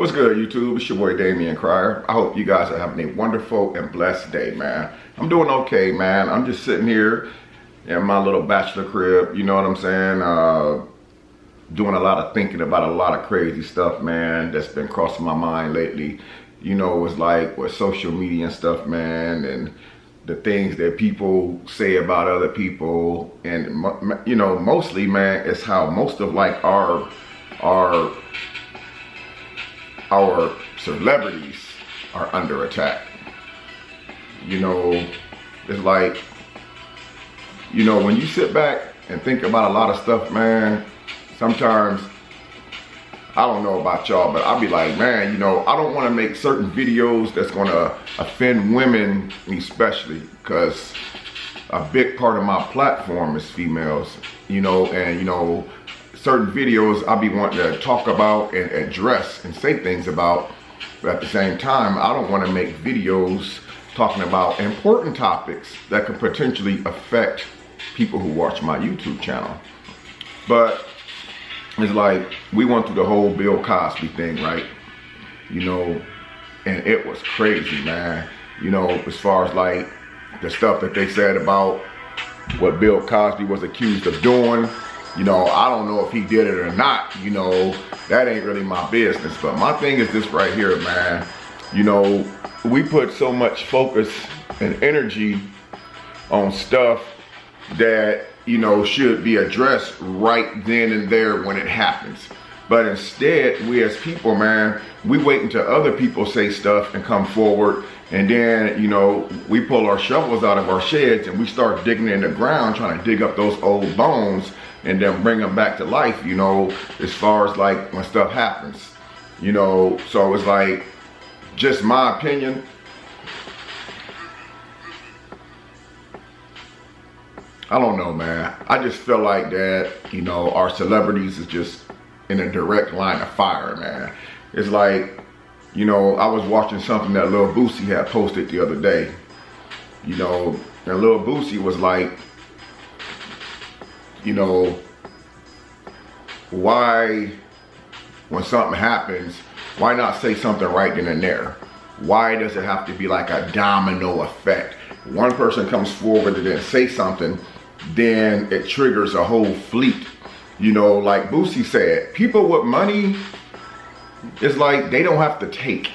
What's good, YouTube? It's your boy Damian Cryer. I hope you guys are having a wonderful and blessed day, man. I'm doing okay, man. I'm just sitting here in my little bachelor crib, you know what I'm saying? Doing a lot of thinking about a lot of crazy stuff, man, that's been crossing my mind lately. You know, it's like with social media and stuff, man, and the things that people say about other people. And, you know, mostly, man, it's how most of like our celebrities are under attack. You know, it's like, you know, when you sit back and think about a lot of stuff, man, sometimes, I don't know about y'all, but I'll be like, man, you know, I don't want to make certain videos that's going to offend women, especially because a big part of my platform is females, you know, and, you know, certain videos I'll be wanting to talk about and address and say things about, but at the same time, I don't want to make videos talking about important topics that could potentially affect people who watch my YouTube channel. But it's like, we went through the whole Bill Cosby thing, right? You know, and it was crazy, man. You know, as far as like the stuff that they said about what Bill Cosby was accused of doing. You know, I don't know if he did it or not, you know, that ain't really my business. But my thing is this right here, man. You know, we put so much focus and energy on stuff that, you know, should be addressed right then and there when it happens. But instead, we as people, man, we wait until other people say stuff and come forward. And then, you know, we pull our shovels out of our sheds and we start digging in the ground, trying to dig up those old bones and then bring them back to life, you know, as far as like when stuff happens, you know. So it's like, just my opinion. I don't know, man. I just feel like that, you know, our celebrities is just in a direct line of fire, man. It's like, you know, I was watching something that Lil Boosie had posted the other day, you know, and Lil Boosie was like, you know, why, when something happens, why not say something right then and there? Why does it have to be like a domino effect? One person comes forward and then say something, then it triggers a whole fleet. You know, like Boosie said, people with money, it's like they don't have to take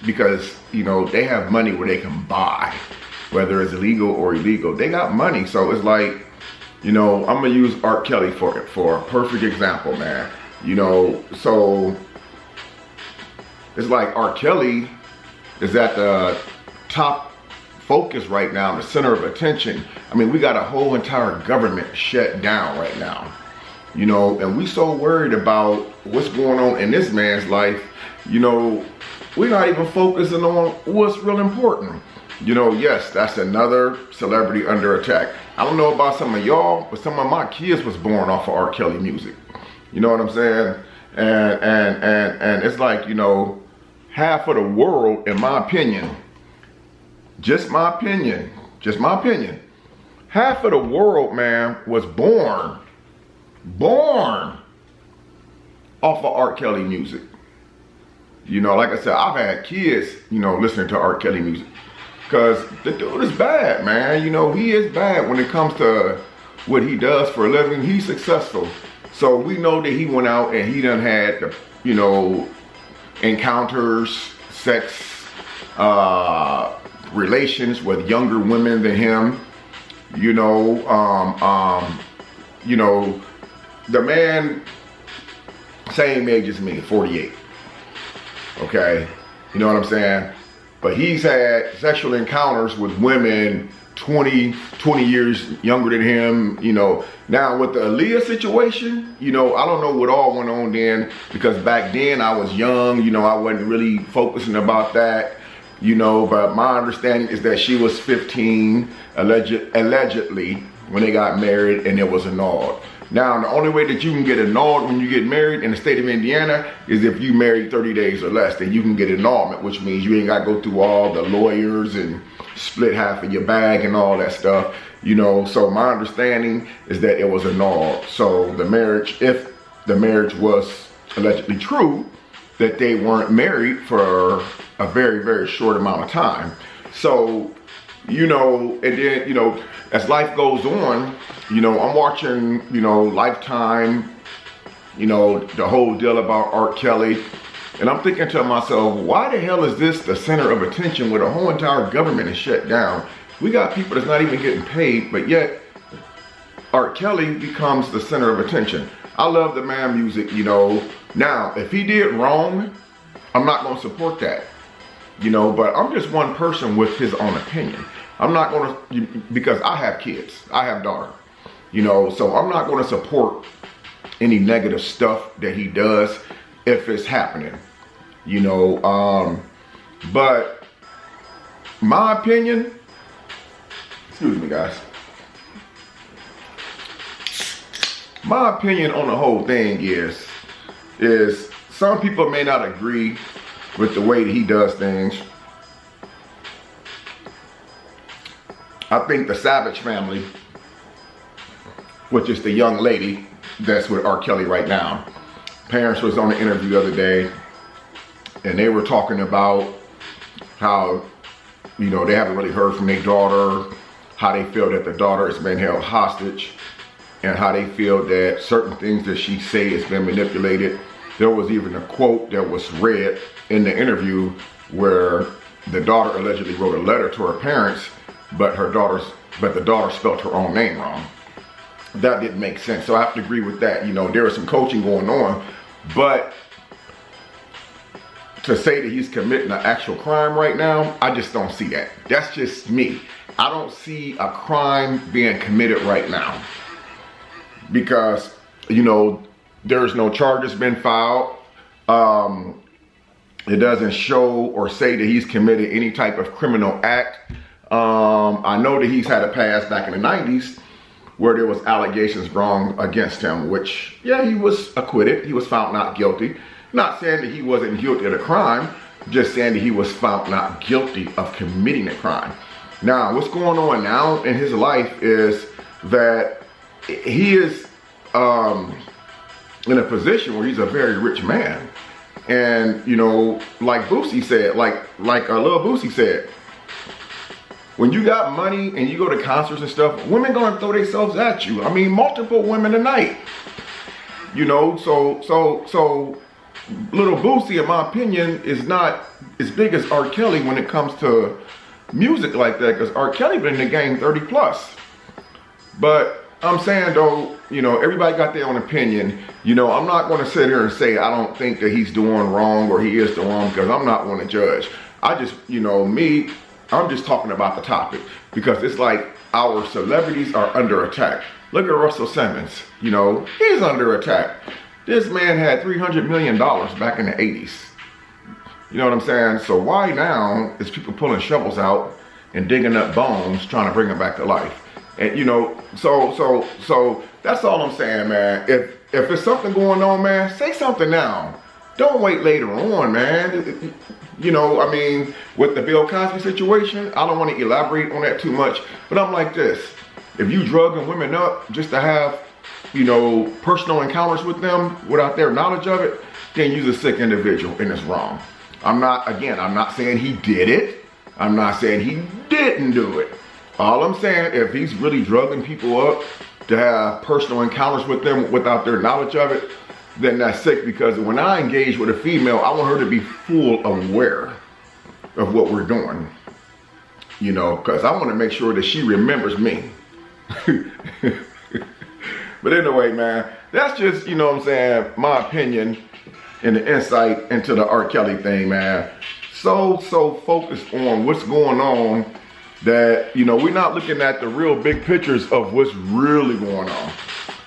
because, you know, they have money where they can buy, whether it's legal or illegal. They got money, so it's like, you know, I'm gonna use R. Kelly for a perfect example, man. You know, so it's like R. Kelly is at the top focus right now, the center of attention. I mean, we got a whole entire government shut down right now, you know, and we so worried about what's going on in this man's life, you know, we're not even focusing on what's real important. You know, yes, that's another celebrity under attack. I don't know about some of y'all, but some of my kids was born off of R. Kelly music. You know what I'm saying? And it's like, you know, half of the world, in my opinion, just my opinion, half of the world, man, was born off of R. Kelly music. You know, like I said, I've had kids, you know, listening to R. Kelly music. Because the dude is bad, man. You know, he is bad when it comes to what he does for a living. He's successful. So we know that he went out and he done had, the, you know, encounters, sex, relations with younger women than him. You know, the man, same age as me, 48. Okay, you know what I'm saying? But he's had sexual encounters with women 20 years younger than him, you know. Now with the Aaliyah situation, you know, I don't know what all went on then, because back then I was young, you know, I wasn't really focusing about that, you know, but my understanding is that she was 15, allegedly, when they got married, and it was annulled. Now, the only way that you can get annulled when you get married in the state of Indiana is if you married 30 days or less, then you can get annulment, which means you ain't got to go through all the lawyers and split half of your bag and all that stuff, you know. So my understanding is that it was annulled. So the marriage, if the marriage was allegedly true, that they weren't married for a very, very short amount of time. So, you know, and then, you know, as life goes on, you know, I'm watching, you know, Lifetime, you know, the whole deal about R. Kelly. And I'm thinking to myself, why the hell is this the center of attention where the whole entire government is shut down? We got people that's not even getting paid, but yet R. Kelly becomes the center of attention. I love the man music, you know. Now, if he did wrong, I'm not going to support that, you know, but I'm just one person with his own opinion. I'm not going to, because I have kids, I have daughter, you know, so I'm not going to support any negative stuff that he does if it's happening, you know, but my opinion, excuse me guys, my opinion on the whole thing is some people may not agree with the way that he does things. I think the Savage family, which is the young lady that's with R. Kelly right now, parents was on the interview the other day, and they were talking about how, you know, they haven't really heard from their daughter, how they feel that the daughter has been held hostage, and how they feel that certain things that she say has been manipulated. There was even a quote that was read in the interview where the daughter allegedly wrote a letter to her parents, but the daughter spelled her own name wrong. That didn't make sense. So I have to agree with that. You know, there is some coaching going on, but to say that he's committing an actual crime right now, I just don't see that. That's just me. I don't see a crime being committed right now because, you know, there's no charges been filed. It doesn't show or say that he's committed any type of criminal act. I know that he's had a past back in the 90s where there was allegations wrong against him, which, yeah, he was acquitted. He was found not guilty. Not saying that he wasn't guilty of the crime, just saying that he was found not guilty of committing a crime. Now, what's going on now in his life is that he is in a position where he's a very rich man. And, you know, like Boosie said, like Lil Boosie said, when you got money and you go to concerts and stuff, women gonna throw themselves at you. I mean, multiple women a night. You know, so Little Boosie, in my opinion, is not as big as R. Kelly when it comes to music like that, because R. Kelly been in the game 30 plus. But I'm saying though, you know, everybody got their own opinion. You know, I'm not gonna sit here and say I don't think that he's doing wrong or he is doing wrong, because I'm not one to judge. I just, you know, I'm just talking about the topic because it's like our celebrities are under attack. Look at Russell Simmons, you know, he's under attack. This man had $300 million back in the 80s. You know what I'm saying? So why now is people pulling shovels out and digging up bones trying to bring them back to life? And you know, so that's all I'm saying, man. If there's something going on, man, say something now. Don't wait later on, man. You know, I mean, with the Bill Cosby situation, I don't want to elaborate on that too much, but I'm like this. If you drugging women up just to have, you know, personal encounters with them without their knowledge of it, then you're a sick individual and it's wrong. I'm not saying he did it. I'm not saying he didn't do it. All I'm saying, if he's really drugging people up to have personal encounters with them without their knowledge of it, then that's sick, because when I engage with a female, I want her to be full aware of what we're doing. You know, because I want to make sure that she remembers me. But anyway, man, that's just, you know what I'm saying, my opinion and the insight into the R. Kelly thing, man. So focused on what's going on that, you know, we're not looking at the real big pictures of what's really going on.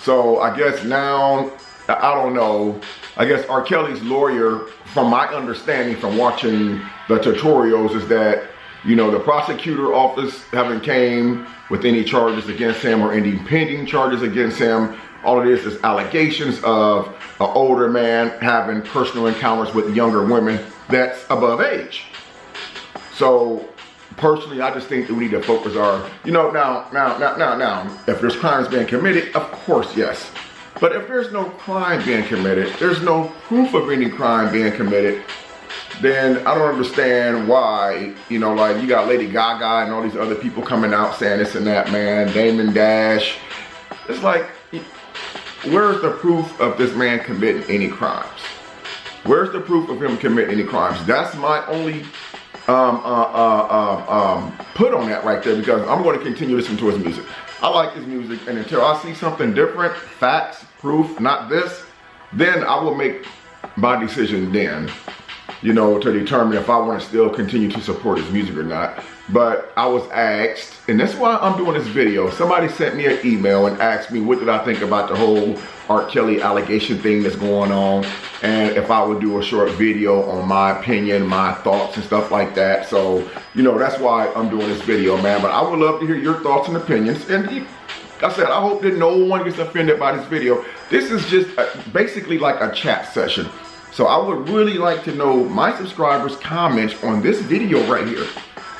So I guess now, I don't know, I guess R. Kelly's lawyer, from my understanding from watching the tutorials, is that, you know, the prosecutor office haven't came with any charges against him or any pending charges against him. All it is allegations of an older man having personal encounters with younger women that's above age. So personally, I just think that we need to focus our, you know, now, if there's crimes being committed, of course, yes. But if there's no crime being committed, there's no proof of any crime being committed, then I don't understand why, you know, like you got Lady Gaga and all these other people coming out saying this and that, man, Damon Dash. It's like, where's the proof of this man committing any crimes? Where's the proof of him committing any crimes? That's my only put on that right there, because I'm going to continue listening to his music. I like his music, and until I see something different, facts, proof, not this, then I will make my decision then, you know, to determine if I want to still continue to support his music or not. But I was asked, and that's why I'm doing this video. Somebody sent me an email and asked me what did I think about the whole R. Kelly allegation thing that's going on, and if I would do a short video on my opinion, my thoughts and stuff like that. So, you know, that's why I'm doing this video, man. But I would love to hear your thoughts and opinions. And like I said, I hope that no one gets offended by this video. This is just basically like a chat session. So I would really like to know my subscribers' comments on this video right here.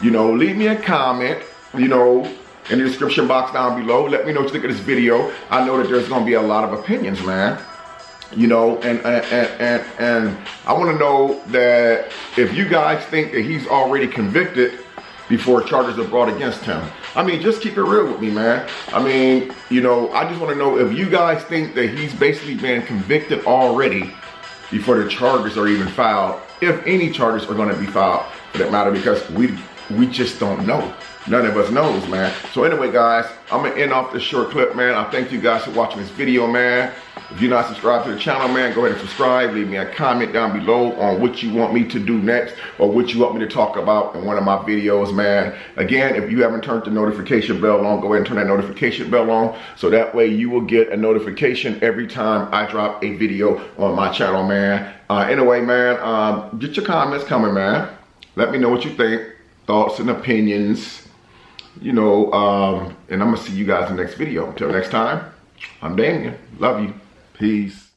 You know, leave me a comment, you know, in the description box down below. Let me know what you think of this video. I know that there's gonna be a lot of opinions, man. You know, and I wanna know that if you guys think that he's already convicted before charges are brought against him. I mean, just keep it real with me, man. I mean, you know, I just wanna know if you guys think that he's basically been convicted already before the charges are even filed, if any charges are gonna be filed for that matter, because we just don't know. None of us knows, man. So anyway, guys, I'm gonna end off this short clip, man. I thank you guys for watching this video, man. If you're not subscribed to the channel, man, go ahead and subscribe. Leave me a comment down below on what you want me to do next, or what you want me to talk about in one of my videos, man. Again, if you haven't turned the notification bell on, go ahead and turn that notification bell on, so that way you will get a notification every time I drop a video on my channel, man. Anyway, man, get your comments coming, man. Let me know what you think, thoughts and opinions, you know, and I'm gonna see you guys in the next video. Until next time, I'm Daniel. Love you. Peace.